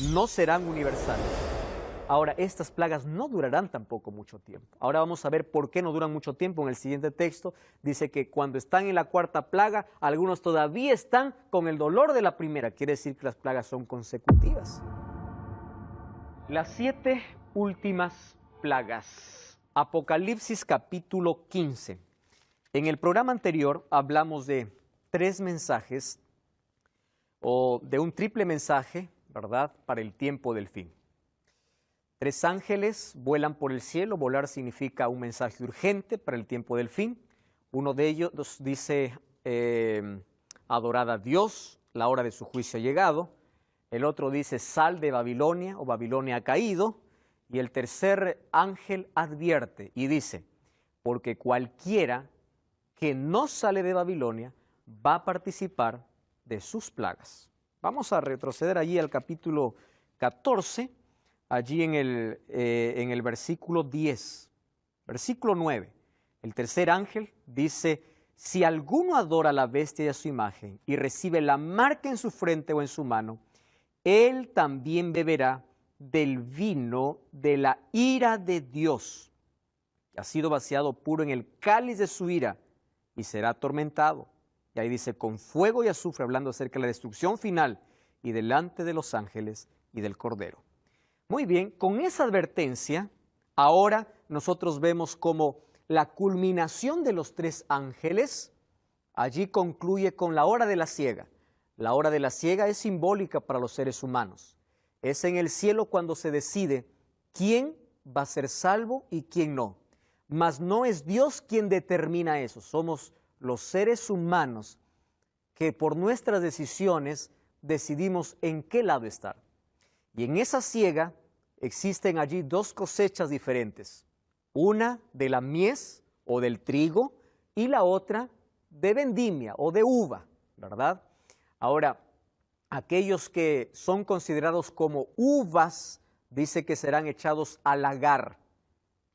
no serán universales. Ahora, estas plagas no durarán tampoco mucho tiempo. Ahora vamos a ver por qué no duran mucho tiempo. En el siguiente texto dice que cuando están en la cuarta plaga, algunos todavía están con el dolor de la primera. Quiere decir que las plagas son consecutivas. Las 7 últimas plagas. Apocalipsis capítulo 15. En el programa anterior hablamos de 3 mensajes o de un triple mensaje, ¿verdad?, para el tiempo del fin. 3 ángeles vuelan por el cielo. Volar significa un mensaje urgente para el tiempo del fin. Uno de ellos dice, adorad a Dios, la hora de su juicio ha llegado. El otro dice, sal de Babilonia, o Babilonia ha caído. Y el tercer ángel advierte y dice, porque cualquiera que no sale de Babilonia va a participar de sus plagas. Vamos a retroceder allí al capítulo 14, allí en el versículo 10, versículo 9. El tercer ángel dice, si alguno adora a la bestia y a su imagen y recibe la marca en su frente o en su mano, él también beberá del vino de la ira de Dios, que ha sido vaciado puro en el cáliz de su ira, y será atormentado. Y ahí dice, con fuego y azufre, hablando acerca de la destrucción final, y delante de los ángeles y del Cordero. Muy bien, con esa advertencia, ahora nosotros vemos como la culminación de los 3 ángeles, allí concluye con la hora de la siega. La hora de la siega es simbólica para los seres humanos. Es en el cielo cuando se decide quién va a ser salvo y quién no. Mas no es Dios quien determina eso, somos los seres humanos que por nuestras decisiones decidimos en qué lado estar. Y en esa siega existen allí 2 cosechas diferentes, una de la mies o del trigo y la otra de vendimia o de uva, ¿verdad? Ahora, aquellos que son considerados como uvas, dice que serán echados al lagar.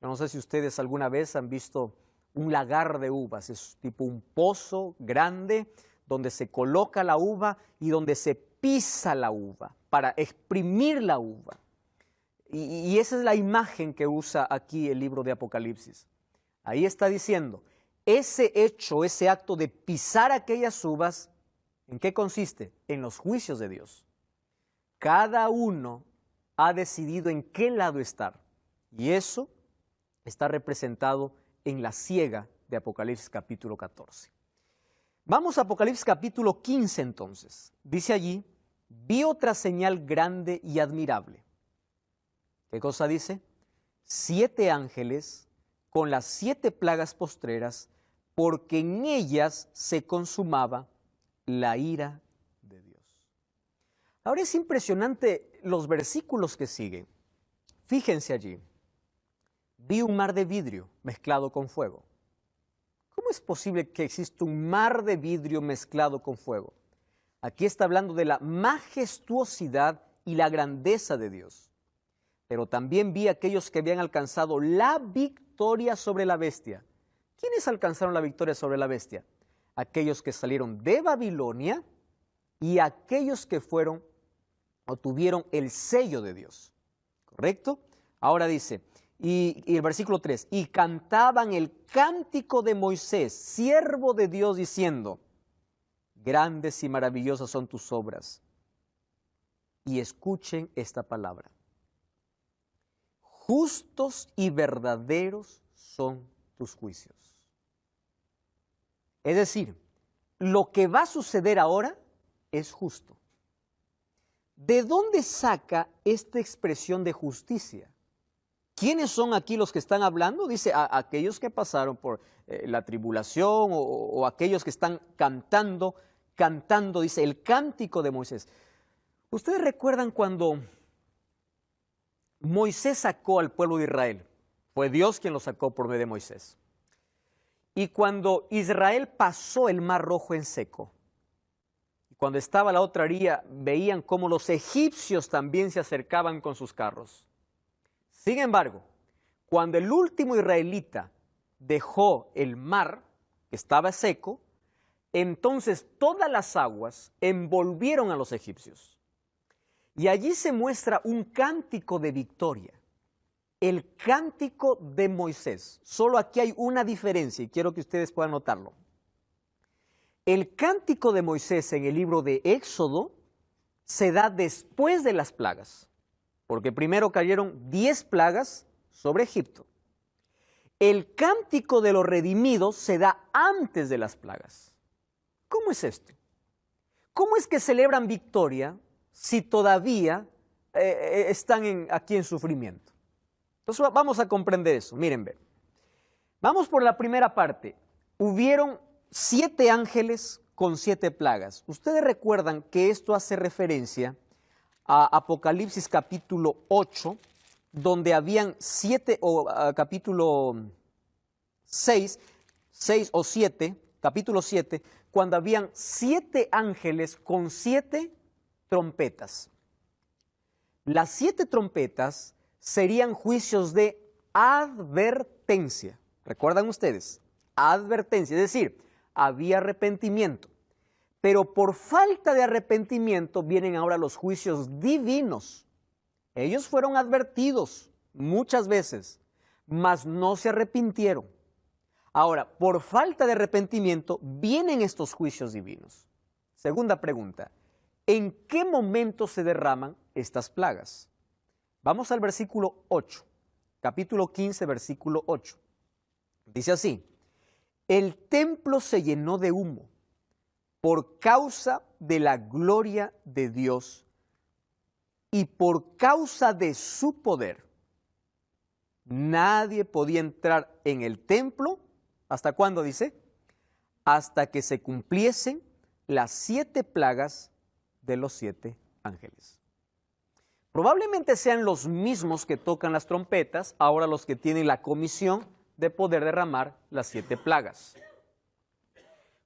Yo no sé si ustedes alguna vez han visto un lagar de uvas, es tipo un pozo grande donde se coloca la uva y donde se pisa la uva para exprimir la uva. Y esa es la imagen que usa aquí el libro de Apocalipsis. Ahí está diciendo, ese hecho, ese acto de pisar aquellas uvas, ¿en qué consiste? En los juicios de Dios. Cada uno ha decidido en qué lado estar. Y eso está representado en la siega de Apocalipsis capítulo 14. Vamos a Apocalipsis capítulo 15 entonces. Dice allí, vi otra señal grande y admirable. ¿Qué cosa dice? 7 ángeles con las 7 plagas postreras, porque en ellas se consumaba la ira de Dios. Ahora es impresionante los versículos que siguen. Fíjense allí. Vi un mar de vidrio mezclado con fuego. ¿Cómo es posible que exista un mar de vidrio mezclado con fuego? Aquí está hablando de la majestuosidad y la grandeza de Dios. Pero también vi aquellos que habían alcanzado la victoria sobre la bestia. ¿Quiénes alcanzaron la victoria sobre la bestia? Aquellos que salieron de Babilonia y aquellos que fueron o tuvieron el sello de Dios. ¿Correcto? Ahora dice, y el versículo 3, y cantaban el cántico de Moisés, siervo de Dios, diciendo, grandes y maravillosas son tus obras. Y escuchen esta palabra. Justos y verdaderos son tus juicios. Es decir, lo que va a suceder ahora es justo. ¿De dónde saca esta expresión de justicia? ¿Quiénes son aquí los que están hablando? Dice, aquellos que pasaron por la tribulación o aquellos que están cantando, dice, el cántico de Moisés. ¿Ustedes recuerdan cuando Moisés sacó al pueblo de Israel? Fue Dios quien lo sacó por medio de Moisés. Y cuando Israel pasó el Mar Rojo en seco, cuando estaba la otra orilla, veían cómo los egipcios también se acercaban con sus carros. Sin embargo, cuando el último israelita dejó el mar, que estaba seco, entonces todas las aguas envolvieron a los egipcios. Y allí se muestra un cántico de victoria, el cántico de Moisés. Solo aquí hay una diferencia y quiero que ustedes puedan notarlo. El cántico de Moisés en el libro de Éxodo se da después de las plagas, porque primero cayeron 10 plagas sobre Egipto. El cántico de los redimidos se da antes de las plagas. ¿Cómo es esto? ¿Cómo es que celebran victoria si todavía están aquí en sufrimiento? Entonces vamos a comprender eso. Miren, ve. Vamos por la primera parte. Hubieron 7 ángeles con 7 plagas. Ustedes recuerdan que esto hace referencia a Apocalipsis capítulo 8, donde habían 7, o capítulo 6 o 7, capítulo 7, cuando habían 7 ángeles con 7 trompetas. Las 7 trompetas serían juicios de advertencia. ¿Recuerdan ustedes? Advertencia, es decir, había arrepentimiento. Pero por falta de arrepentimiento vienen ahora los juicios divinos. Ellos fueron advertidos muchas veces, mas no se arrepintieron. Ahora, por falta de arrepentimiento vienen estos juicios divinos. Segunda pregunta, ¿en qué momento se derraman estas plagas? Vamos al versículo 8, capítulo 15, versículo 8. Dice así, el templo se llenó de humo por causa de la gloria de Dios y por causa de su poder. Nadie podía entrar en el templo, ¿hasta cuándo dice? Hasta que se cumpliesen las 7 plagas de los 7 ángeles. Probablemente sean los mismos que tocan las trompetas, ahora los que tienen la comisión de poder derramar las 7 plagas.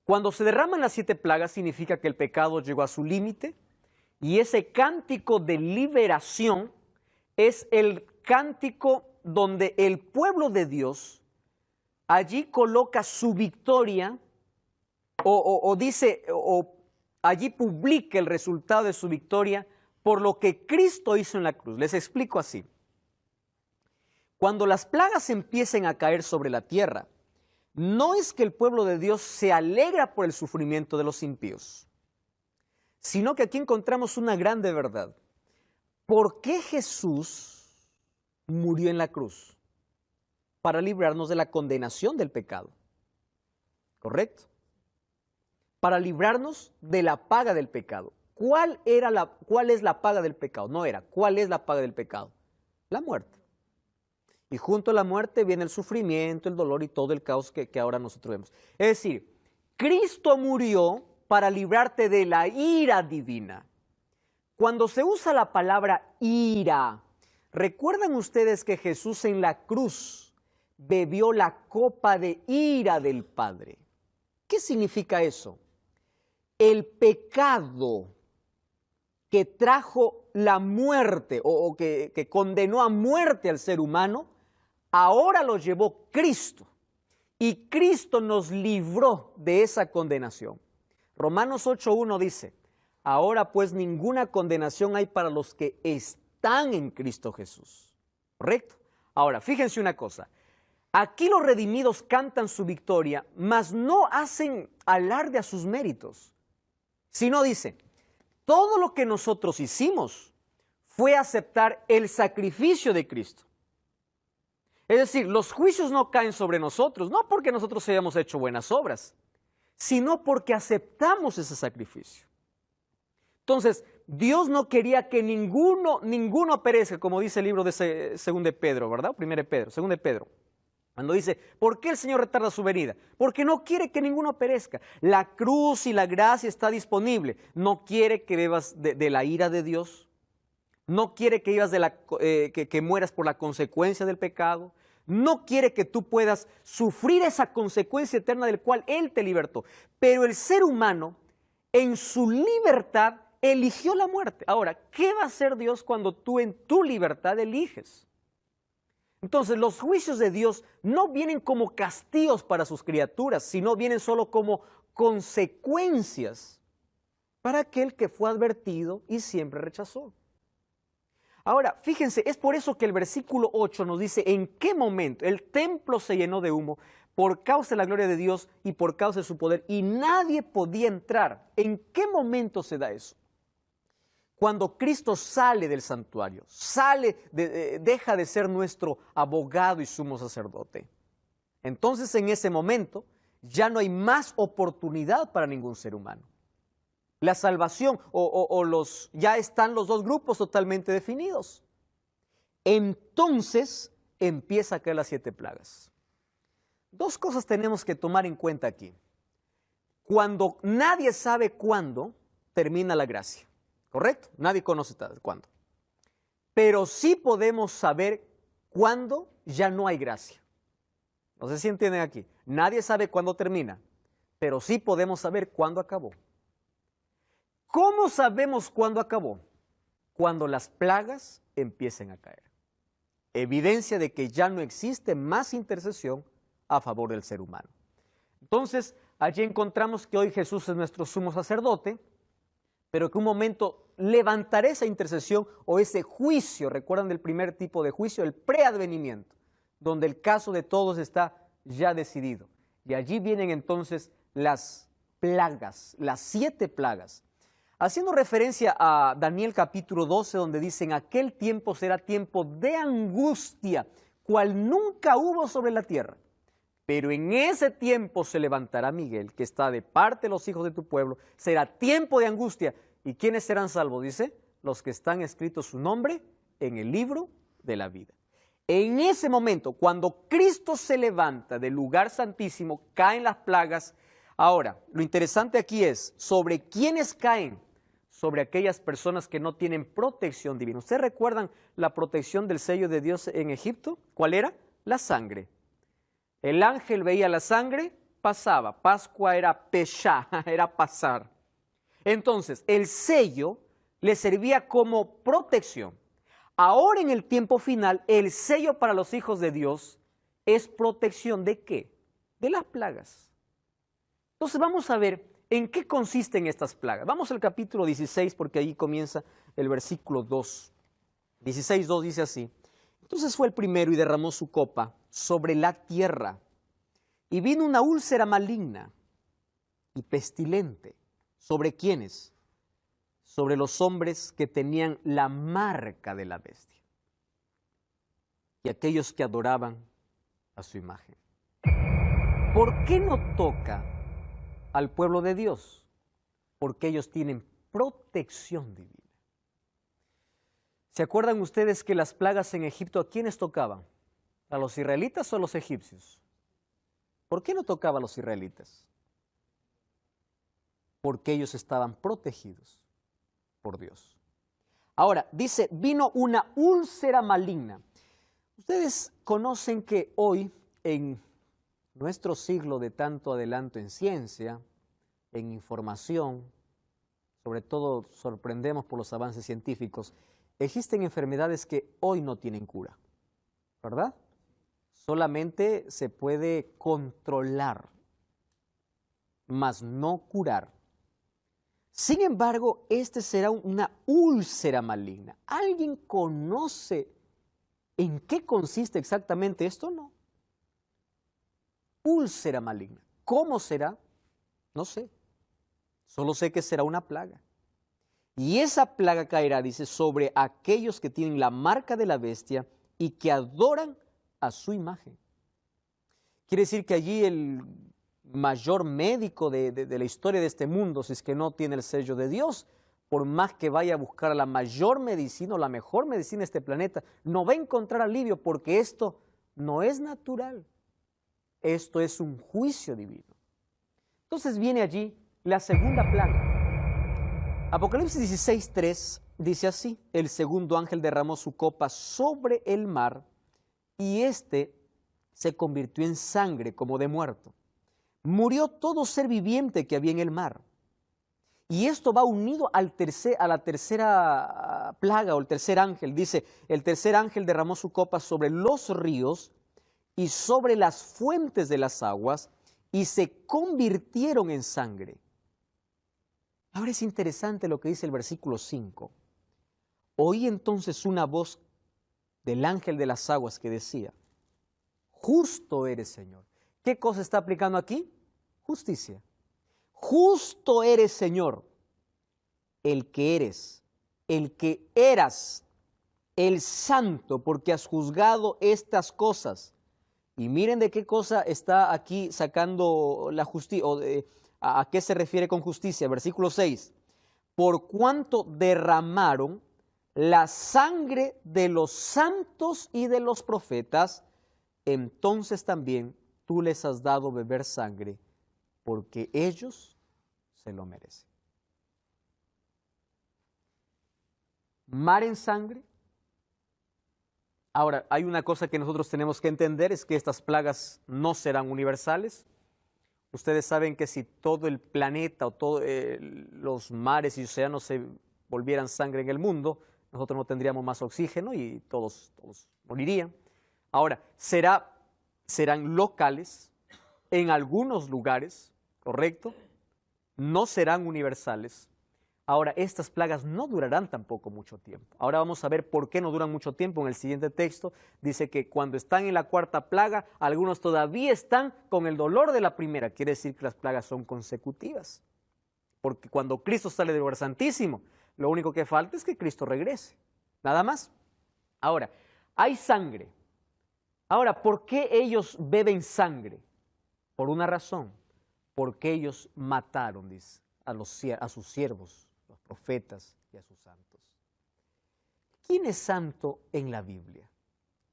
Cuando se derraman las 7 plagas significa que el pecado llegó a su límite y ese cántico de liberación es el cántico donde el pueblo de Dios allí coloca su victoria o allí publica el resultado de su victoria por lo que Cristo hizo en la cruz. Les explico así. Cuando las plagas empiecen a caer sobre la tierra, no es que el pueblo de Dios se alegra por el sufrimiento de los impíos, sino que aquí encontramos una grande verdad. ¿Por qué Jesús murió en la cruz? Para librarnos de la condenación del pecado. ¿Correcto? Para librarnos de la paga del pecado. ¿Cuál es la paga del pecado? No era, ¿cuál es la paga del pecado? La muerte. Y junto a la muerte viene el sufrimiento, el dolor y todo el caos que ahora nosotros vemos. Es decir, Cristo murió para librarte de la ira divina. Cuando se usa la palabra ira, ¿recuerdan ustedes que Jesús en la cruz bebió la copa de ira del Padre? ¿Qué significa eso? El pecado que trajo la muerte o que condenó a muerte al ser humano, ahora lo llevó Cristo. Y Cristo nos libró de esa condenación. Romanos 8:1 dice, ahora pues ninguna condenación hay para los que están en Cristo Jesús. ¿Correcto? Ahora, fíjense una cosa. Aquí los redimidos cantan su victoria, mas no hacen alarde a sus méritos, sino dicen, todo lo que nosotros hicimos fue aceptar el sacrificio de Cristo. Es decir, los juicios no caen sobre nosotros, no porque nosotros hayamos hecho buenas obras, sino porque aceptamos ese sacrificio. Entonces, Dios no quería que ninguno perezca, como dice el libro de 2 de Pedro, ¿verdad? 1 de Pedro, 2 de Pedro. Cuando dice, ¿por qué el Señor retarda su venida? Porque no quiere que ninguno perezca. La cruz y la gracia está disponible. No quiere que bebas de la ira de Dios. No quiere que vivas que mueras por la consecuencia del pecado. No quiere que tú puedas sufrir esa consecuencia eterna del cual Él te libertó. Pero el ser humano, en su libertad, eligió la muerte. Ahora, ¿qué va a hacer Dios cuando tú en tu libertad eliges? Entonces, los juicios de Dios no vienen como castigos para sus criaturas, sino vienen solo como consecuencias para aquel que fue advertido y siempre rechazó. Ahora, fíjense, es por eso que el versículo 8 nos dice en qué momento el templo se llenó de humo por causa de la gloria de Dios y por causa de su poder, y nadie podía entrar. ¿En qué momento se da eso? Cuando Cristo sale del santuario, deja de ser nuestro abogado y sumo sacerdote. Entonces, en ese momento, ya no hay más oportunidad para ningún ser humano. La salvación ya están los dos grupos totalmente definidos. Entonces empieza a caer las 7 plagas. Dos cosas tenemos que tomar en cuenta aquí. Cuando nadie sabe cuándo termina la gracia, ¿correcto? Nadie conoce cuándo. Pero sí podemos saber cuándo ya no hay gracia. No sé si entienden aquí. Nadie sabe cuándo termina, pero sí podemos saber cuándo acabó. ¿Cómo sabemos cuándo acabó? Cuando las plagas empiecen a caer. Evidencia de que ya no existe más intercesión a favor del ser humano. Entonces, allí encontramos que hoy Jesús es nuestro sumo sacerdote, pero que un momento levantará esa intercesión o ese juicio. ¿Recuerdan del primer tipo de juicio? El preadvenimiento, donde el caso de todos está ya decidido. Y allí vienen entonces las plagas, las 7 plagas. Haciendo referencia a Daniel capítulo 12, donde dice, en aquel tiempo será tiempo de angustia, cual nunca hubo sobre la tierra. Pero en ese tiempo se levantará Miguel, que está de parte de los hijos de tu pueblo. Será tiempo de angustia. ¿Y quiénes serán salvos? Dice, los que están escritos su nombre en el libro de la vida. En ese momento, cuando Cristo se levanta del lugar santísimo, caen las plagas. Ahora, lo interesante aquí es, ¿sobre quiénes caen? Sobre aquellas personas que no tienen protección divina. ¿Ustedes recuerdan la protección del sello de Dios en Egipto? ¿Cuál era? La sangre. El ángel veía la sangre, pasaba. Pascua era peshá, era pasar. Entonces, el sello le servía como protección. Ahora en el tiempo final, el sello para los hijos de Dios es protección ¿de qué? De las plagas. Entonces vamos a ver en qué consisten estas plagas. Vamos al capítulo 16 porque ahí comienza el versículo 2. 16:2 dice así. Entonces fue el primero y derramó su copa sobre la tierra, y vino una úlcera maligna y pestilente. ¿Sobre quiénes? Sobre los hombres que tenían la marca de la bestia y aquellos que adoraban a su imagen. ¿Por qué no toca al pueblo de Dios? Porque ellos tienen protección divina. ¿Se acuerdan ustedes que las plagas en Egipto a quiénes tocaban? ¿A los israelitas o a los egipcios? ¿Por qué no tocaba a los israelitas? Porque ellos estaban protegidos por Dios. Ahora, dice, vino una úlcera maligna. Ustedes conocen que hoy, en nuestro siglo de tanto adelanto en ciencia, en información, sobre todo sorprendemos por los avances científicos, existen enfermedades que hoy no tienen cura, ¿verdad? Solamente se puede controlar, mas no curar. Sin embargo, este será una úlcera maligna. ¿Alguien conoce en qué consiste exactamente esto? No. Úlcera maligna. ¿Cómo será? No sé. Solo sé que será una plaga. Y esa plaga caerá, dice, sobre aquellos que tienen la marca de la bestia y que adoran a su imagen. Quiere decir que allí el mayor médico de la historia de este mundo, si es que no tiene el sello de Dios, por más que vaya a buscar la mayor medicina o la mejor medicina de este planeta, no va a encontrar alivio porque esto no es natural. Esto es un juicio divino. Entonces viene allí la segunda plaga. Apocalipsis 16:3 dice así, el segundo ángel derramó su copa sobre el mar y éste se convirtió en sangre como de muerto. Murió todo ser viviente que había en el mar. Y esto va unido a la tercera plaga o el tercer ángel. Dice, el tercer ángel derramó su copa sobre los ríos y sobre las fuentes de las aguas y se convirtieron en sangre. Ahora es interesante lo que dice el versículo 5. Oí entonces una voz del ángel de las aguas que decía, justo eres, Señor. ¿Qué cosa está aplicando aquí? Justicia. Justo eres, Señor, el que eres, el que eras, el santo, porque has juzgado estas cosas. Y miren de qué cosa está aquí sacando la justicia, o a qué se refiere con justicia. Versículo 6. Por cuanto derramaron la sangre de los santos y de los profetas, entonces también tú les has dado beber sangre, porque ellos se lo merecen. Mar en sangre. Ahora, hay una cosa que nosotros tenemos que entender, es que estas plagas no serán universales. Ustedes saben que si todo el planeta o todos los mares y océanos se volvieran sangre en el mundo, nosotros no tendríamos más oxígeno y todos morirían. Ahora, serán locales en algunos lugares, ¿correcto? No serán universales. Ahora, estas plagas no durarán tampoco mucho tiempo. Ahora vamos a ver por qué no duran mucho tiempo. En el siguiente texto dice que cuando están en la cuarta plaga, algunos todavía están con el dolor de la primera. Quiere decir que las plagas son consecutivas. Porque cuando Cristo sale del lugar santísimo, lo único que falta es que Cristo regrese. Nada más. Ahora, hay sangre. Ahora, ¿por qué ellos beben sangre? Por una razón. Porque ellos mataron, dice, a sus siervos, los profetas y a sus santos. ¿Quién es santo en la Biblia?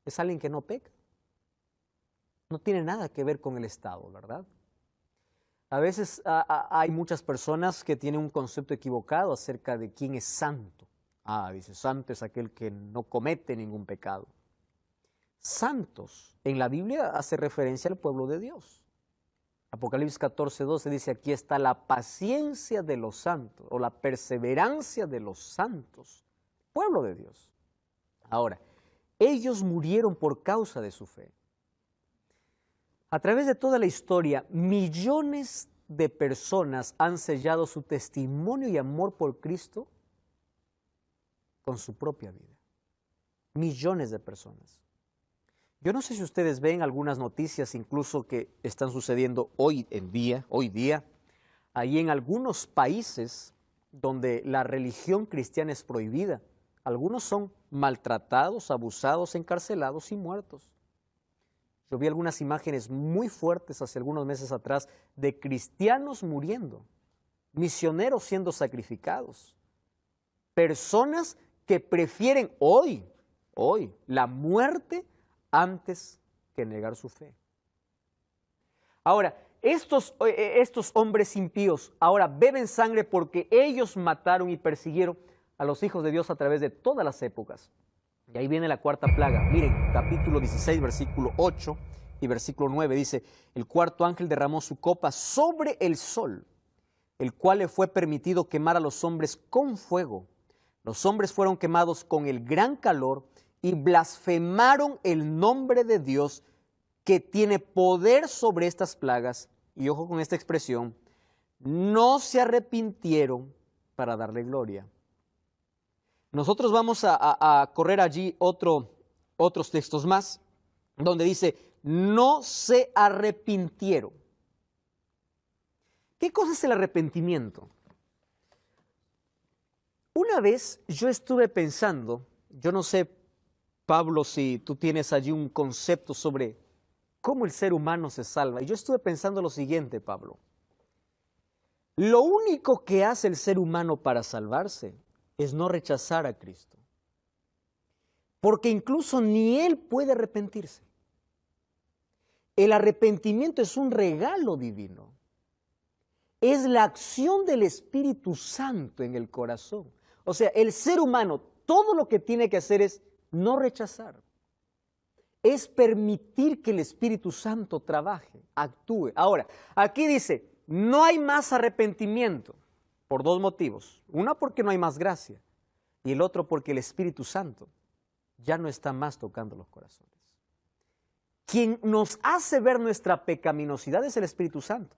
¿Es alguien que no peca? No tiene nada que ver con el Estado, ¿verdad? A veces hay muchas personas que tienen un concepto equivocado acerca de quién es santo. Dice, santo es aquel que no comete ningún pecado. Santos en la Biblia hace referencia al pueblo de Dios. Apocalipsis 14:12 dice, aquí está la paciencia de los santos, o la perseverancia de los santos, pueblo de Dios. Ahora, ellos murieron por causa de su fe. A través de toda la historia, millones de personas han sellado su testimonio y amor por Cristo con su propia vida. Millones de personas. Yo no sé si ustedes ven algunas noticias incluso que están sucediendo hoy día, ahí en algunos países donde la religión cristiana es prohibida. Algunos son maltratados, abusados, encarcelados y muertos. Yo vi algunas imágenes muy fuertes hace algunos meses atrás de cristianos muriendo, misioneros siendo sacrificados, personas que prefieren hoy, la muerte antes que negar su fe. Ahora, estos hombres impíos ahora beben sangre porque ellos mataron y persiguieron a los hijos de Dios a través de todas las épocas. Y ahí viene la cuarta plaga. Miren, capítulo 16, versículo 8 y versículo 9 dice, el cuarto ángel derramó su copa sobre el sol, el cual le fue permitido quemar a los hombres con fuego. Los hombres fueron quemados con el gran calor y blasfemaron el nombre de Dios que tiene poder sobre estas plagas. Y ojo con esta expresión, no se arrepintieron para darle gloria. Nosotros vamos a correr allí otros textos más, donde dice, no se arrepintieron. ¿Qué cosa es el arrepentimiento? Una vez yo estuve pensando, yo no sé, Pablo, si tú tienes allí un concepto sobre cómo el ser humano se salva. Y yo estuve pensando lo siguiente, Pablo. Lo único que hace el ser humano para salvarse es no rechazar a Cristo. Porque incluso ni él puede arrepentirse. El arrepentimiento es un regalo divino. Es la acción del Espíritu Santo en el corazón. O sea, el ser humano, todo lo que tiene que hacer es no rechazar. Es permitir que el Espíritu Santo trabaje, actúe. Ahora, aquí dice, no hay más arrepentimiento por dos motivos. Una, porque no hay más gracia. Y el otro, porque el Espíritu Santo ya no está más tocando los corazones. Quien nos hace ver nuestra pecaminosidad es el Espíritu Santo.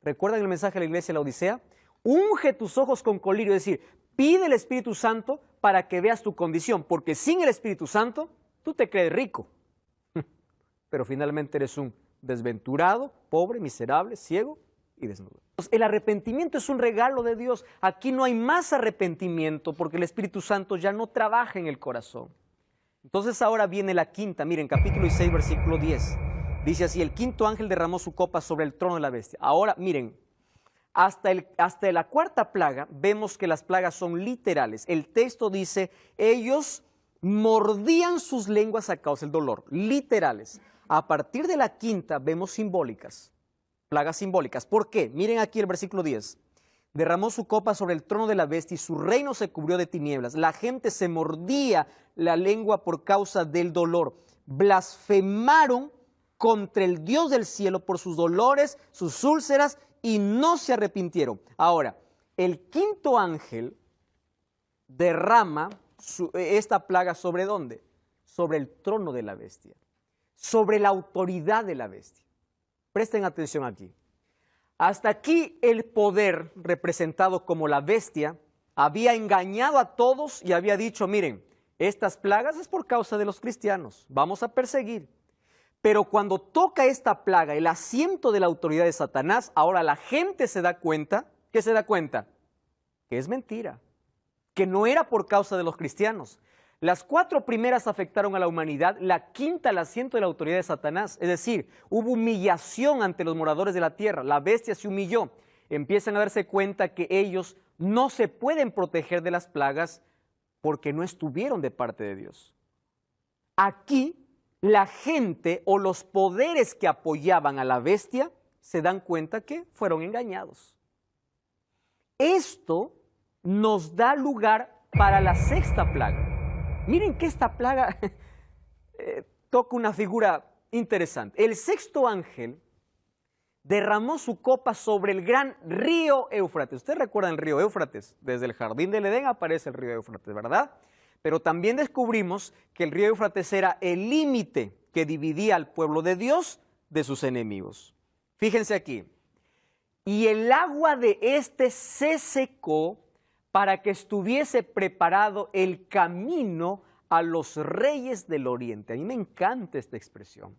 ¿Recuerdan el mensaje de la iglesia de la Odisea? Unge tus ojos con colirio, es decir, pide el Espíritu Santo para que veas tu condición, porque sin el Espíritu Santo tú te crees rico, pero finalmente eres un desventurado, pobre, miserable, ciego y desnudo. El arrepentimiento es un regalo de Dios. Aquí no hay más arrepentimiento porque el Espíritu Santo ya no trabaja en el corazón. Entonces ahora viene la quinta, miren, capítulo 16, versículo 10. Dice así: el quinto ángel derramó su copa sobre el trono de la bestia. Ahora, miren, hasta la cuarta plaga vemos que las plagas son literales. El texto dice, ellos mordían sus lenguas a causa del dolor, literales. A partir de la quinta vemos simbólicas, plagas simbólicas. ¿Por qué? Miren aquí el versículo 10. Derramó su copa sobre el trono de la bestia y su reino se cubrió de tinieblas. La gente se mordía la lengua por causa del dolor. Blasfemaron contra el Dios del cielo por sus dolores, sus úlceras, y no se arrepintieron. Ahora, el quinto ángel derrama esta plaga ¿sobre dónde? Sobre el trono de la bestia, sobre la autoridad de la bestia. Presten atención aquí. Hasta aquí el poder representado como la bestia había engañado a todos y había dicho, miren, estas plagas es por causa de los cristianos, vamos a perseguir. Pero cuando toca esta plaga, el asiento de la autoridad de Satanás, ahora la gente se da cuenta, ¿qué se da cuenta? Que es mentira, que no era por causa de los cristianos. Las 4 primeras afectaron a la humanidad, la quinta el asiento de la autoridad de Satanás. Es decir, hubo humillación ante los moradores de la tierra, la bestia se humilló. Empiezan a darse cuenta que ellos no se pueden proteger de las plagas porque no estuvieron de parte de Dios. Aquí la gente o los poderes que apoyaban a la bestia se dan cuenta que fueron engañados. Esto nos da lugar para la sexta plaga. Miren que esta plaga toca una figura interesante. El sexto ángel derramó su copa sobre el gran río Éufrates. ¿Ustedes recuerdan el río Éufrates? Desde el jardín del Edén aparece el río Éufrates, ¿verdad? Pero también descubrimos que el río Éufrates era el límite que dividía al pueblo de Dios de sus enemigos. Fíjense aquí. Y el agua de este se secó para que estuviese preparado el camino a los reyes del oriente. A mí me encanta esta expresión.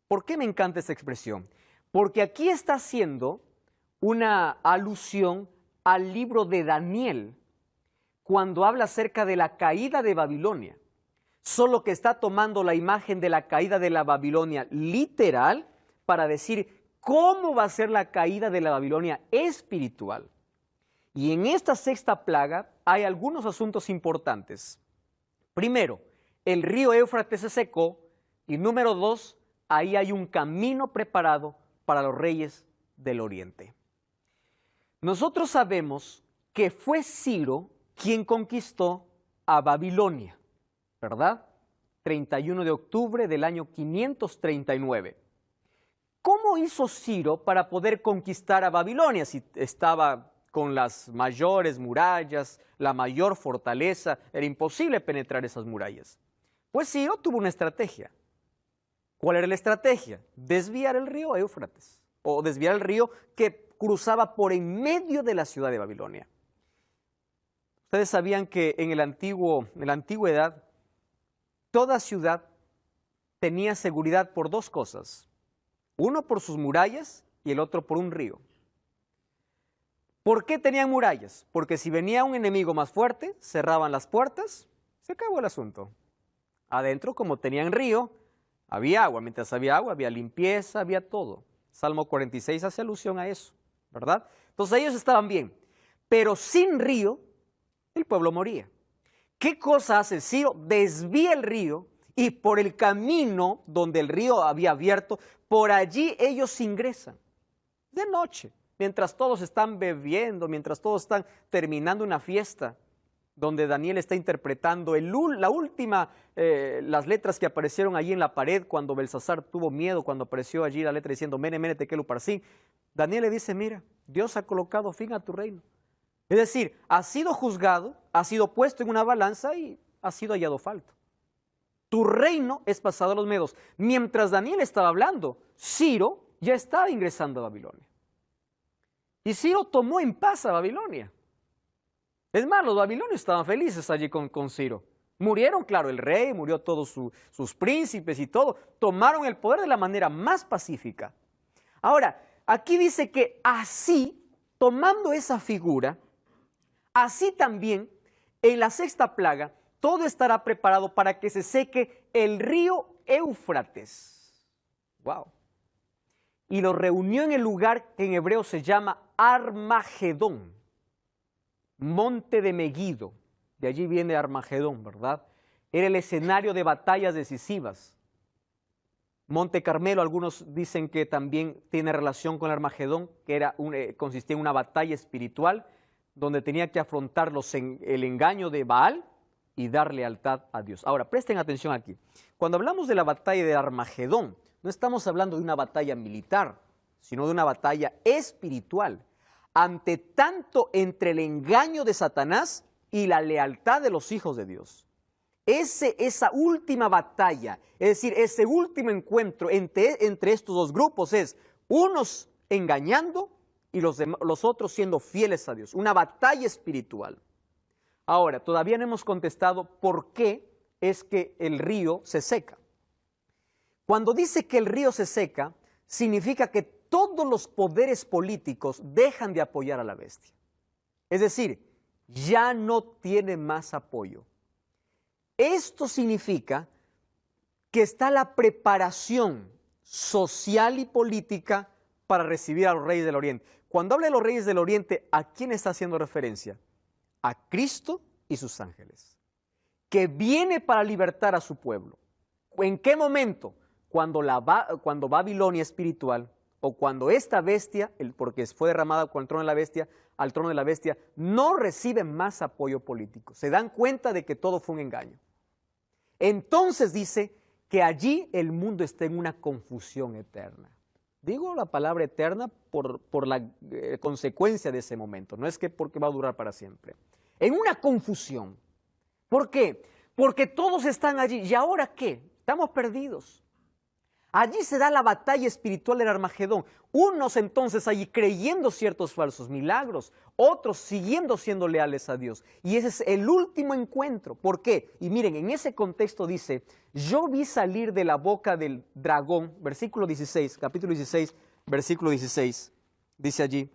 ¿Por qué me encanta esta expresión? Porque aquí está haciendo una alusión al libro de Daniel, cuando habla acerca de la caída de Babilonia, solo que está tomando la imagen de la caída de la Babilonia literal para decir cómo va a ser la caída de la Babilonia espiritual. Y en esta sexta plaga hay algunos asuntos importantes. Primero, el río Éufrates se secó y número 2, ahí hay un camino preparado para los reyes del oriente. Nosotros sabemos que fue Ciro quien conquistó a Babilonia, ¿verdad? 31 de octubre del año 539. ¿Cómo hizo Ciro para poder conquistar a Babilonia si estaba con las mayores murallas, la mayor fortaleza? Era imposible penetrar esas murallas. Pues Ciro tuvo una estrategia. ¿Cuál era la estrategia? Desviar el río Éufrates, o desviar el río que cruzaba por en medio de la ciudad de Babilonia. Ustedes sabían que en la antigüedad, toda ciudad tenía seguridad por 2 cosas. Uno por sus murallas y el otro por un río. ¿Por qué tenían murallas? Porque si venía un enemigo más fuerte, cerraban las puertas, se acabó el asunto. Adentro, como tenían río, había agua. Mientras había agua, había limpieza, había todo. Salmo 46 hace alusión a eso, ¿verdad? Entonces ellos estaban bien, pero sin río, el pueblo moría. ¿Qué cosa hace Ciro? Desvía el río y por el camino donde el río había abierto, por allí ellos ingresan de noche, mientras todos están bebiendo, mientras todos están terminando una fiesta, donde Daniel está interpretando las letras que aparecieron allí en la pared cuando Belsasar tuvo miedo, cuando apareció allí la letra diciendo Mene, Mene, Tekel, Uparsin. Daniel le dice, mira, Dios ha colocado fin a tu reino. Es decir, has sido juzgado, has sido puesto en una balanza y has sido hallado falto. Tu reino es pasado a los medos. Mientras Daniel estaba hablando, Ciro ya estaba ingresando a Babilonia. Y Ciro tomó en paz a Babilonia. Es más, los babilonios estaban felices allí con Ciro. Murieron, claro, el rey, murió todos sus príncipes y todo. Tomaron el poder de la manera más pacífica. Ahora, aquí dice que así, tomando esa figura, así también, en la sexta plaga, todo estará preparado para que se seque el río Éufrates. ¡Wow! Y lo reunió en el lugar que en hebreo se llama Armagedón, monte de Meguido. De allí viene Armagedón, ¿verdad? Era el escenario de batallas decisivas. Monte Carmelo, algunos dicen que también tiene relación con Armagedón, que consistía en una batalla espiritual donde tenía que afrontar el engaño de Baal y dar lealtad a Dios. Ahora, presten atención aquí. Cuando hablamos de la batalla de Armagedón, no estamos hablando de una batalla militar, sino de una batalla espiritual, ante tanto entre el engaño de Satanás y la lealtad de los hijos de Dios. Esa última batalla, es decir, ese último encuentro entre estos dos grupos es unos engañando y los otros siendo fieles a Dios. Una batalla espiritual. Ahora, todavía no hemos contestado por qué es que el río se seca. Cuando dice que el río se seca, significa que todos los poderes políticos dejan de apoyar a la bestia. Es decir, ya no tiene más apoyo. Esto significa que está la preparación social y política para recibir a los reyes del Oriente. Cuando habla de los reyes del Oriente, ¿a quién está haciendo referencia? A Cristo y sus ángeles, que viene para libertar a su pueblo. ¿En qué momento? Cuando Babilonia espiritual, o cuando esta bestia, porque fue derramada con el trono de la bestia, al trono de la bestia, no recibe más apoyo político. Se dan cuenta de que todo fue un engaño. Entonces dice que allí el mundo está en una confusión eterna. Digo la palabra eterna por la consecuencia de ese momento, no es que porque va a durar para siempre. En una confusión. ¿Por qué? Porque todos están allí. ¿Y ahora qué? Estamos perdidos. Allí se da la batalla espiritual del Armagedón. Unos entonces allí creyendo ciertos falsos milagros, otros siguiendo siendo leales a Dios. Y ese es el último encuentro. ¿Por qué? Y miren, en ese contexto dice, yo vi salir de la boca del dragón, versículo 16, capítulo 16, versículo 16, dice allí.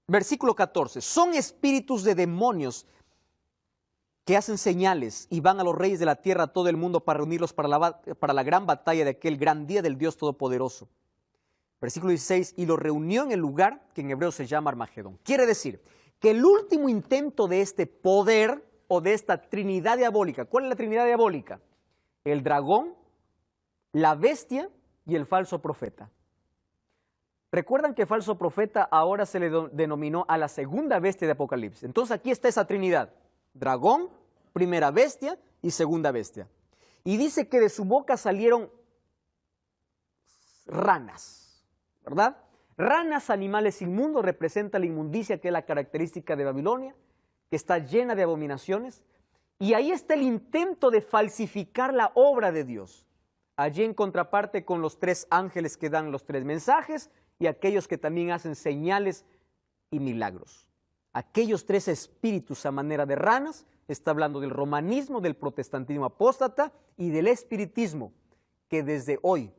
Versículo 14, son espíritus de demonios que hacen señales y van a los reyes de la tierra, a todo el mundo, para reunirlos para la gran batalla de aquel gran día del Dios Todopoderoso. Versículo 16, y los reunió en el lugar que en hebreo se llama Armagedón. Quiere decir que el último intento de este poder o de esta trinidad diabólica, ¿cuál es la trinidad diabólica? El dragón, la bestia y el falso profeta. Recuerdan que falso profeta ahora se le denominó a la segunda bestia de Apocalipsis. Entonces aquí está esa trinidad. Dragón, primera bestia y segunda bestia. Y dice que de su boca salieron ranas, ¿verdad? Ranas, animales inmundos, representa la inmundicia que es la característica de Babilonia, que está llena de abominaciones. Y ahí está el intento de falsificar la obra de Dios. Allí en contraparte con los tres ángeles que dan los tres mensajes y aquellos que también hacen señales y milagros. Aquellos tres espíritus a manera de ranas, está hablando del romanismo, del protestantismo apóstata y del espiritismo, que desde hoy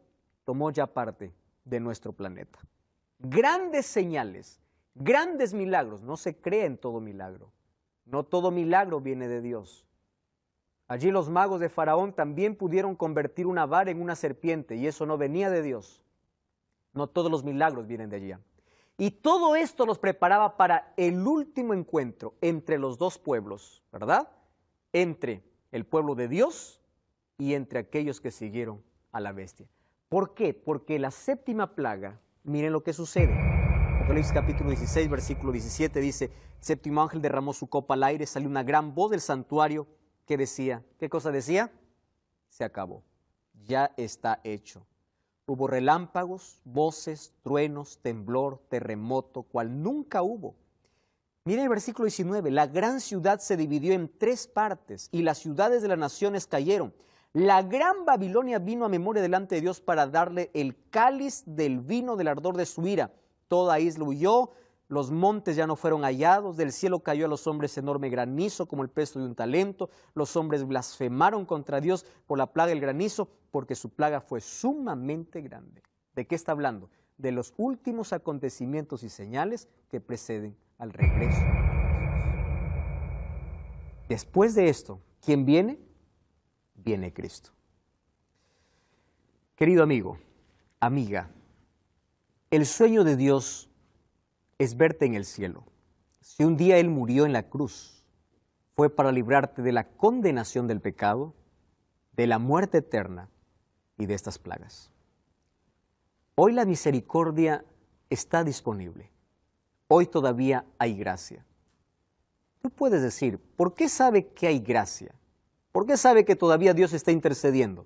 tomó ya parte de nuestro planeta. Grandes señales, grandes milagros, no se cree en todo milagro, no todo milagro viene de Dios. Allí los magos de Faraón también pudieron convertir una vara en una serpiente y eso no venía de Dios. No todos los milagros vienen de allí. Y todo esto los preparaba para el último encuentro entre los dos pueblos, ¿verdad? Entre el pueblo de Dios y entre aquellos que siguieron a la bestia. ¿Por qué? Porque la séptima plaga, miren lo que sucede. Apocalipsis capítulo 16, versículo 17 dice, séptimo ángel derramó su copa al aire, salió una gran voz del santuario que decía, ¿qué cosa decía? Se acabó, ya está hecho. Hubo relámpagos, voces, truenos, temblor, terremoto, cual nunca hubo. Miren el versículo 19, la gran ciudad se dividió en 3 partes y las ciudades de las naciones cayeron. La gran Babilonia vino a memoria delante de Dios para darle el cáliz del vino del ardor de su ira. toda isla huyó, los montes ya no fueron hallados, del cielo cayó a los hombres enorme granizo como el peso de un talento, los hombres blasfemaron contra Dios por la plaga del granizo, porque su plaga fue sumamente grande. ¿De qué está hablando? De los últimos acontecimientos y señales que preceden al regreso. Después de esto, ¿quién viene? Viene Cristo. Querido amigo, amiga, el sueño de Dios es verte en el cielo. Si un día Él murió en la cruz, fue para librarte de la condenación del pecado, de la muerte eterna y de estas plagas. Hoy la misericordia está disponible. Hoy todavía hay gracia. Tú puedes decir, ¿por qué sabe que hay gracia? ¿Por qué sabe que todavía Dios está intercediendo?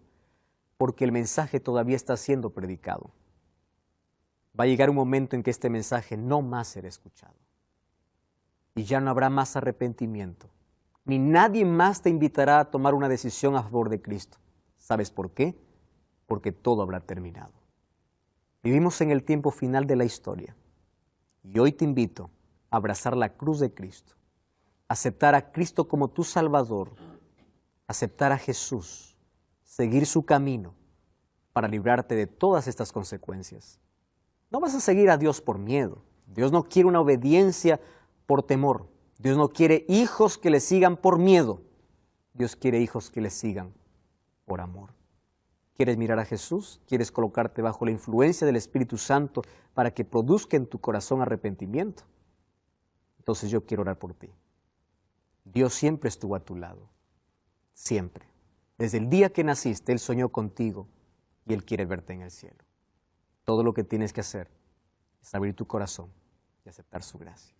Porque el mensaje todavía está siendo predicado. Va a llegar un momento en que este mensaje no más será escuchado. Y ya no habrá más arrepentimiento. Ni nadie más te invitará a tomar una decisión a favor de Cristo. ¿Sabes por qué? Porque todo habrá terminado. Vivimos en el tiempo final de la historia. Y hoy te invito a abrazar la cruz de Cristo. Aceptar a Cristo como tu Salvador. Aceptar a Jesús. Seguir su camino para librarte de todas estas consecuencias. No vas a seguir a Dios por miedo. Dios no quiere una obediencia por temor. Dios no quiere hijos que le sigan por miedo. Dios quiere hijos que le sigan por amor. ¿Quieres mirar a Jesús? ¿Quieres colocarte bajo la influencia del Espíritu Santo para que produzca en tu corazón arrepentimiento? Entonces yo quiero orar por ti. Dios siempre estuvo a tu lado. Siempre. Desde el día que naciste, Él soñó contigo y Él quiere verte en el cielo. Todo lo que tienes que hacer es abrir tu corazón y aceptar su gracia.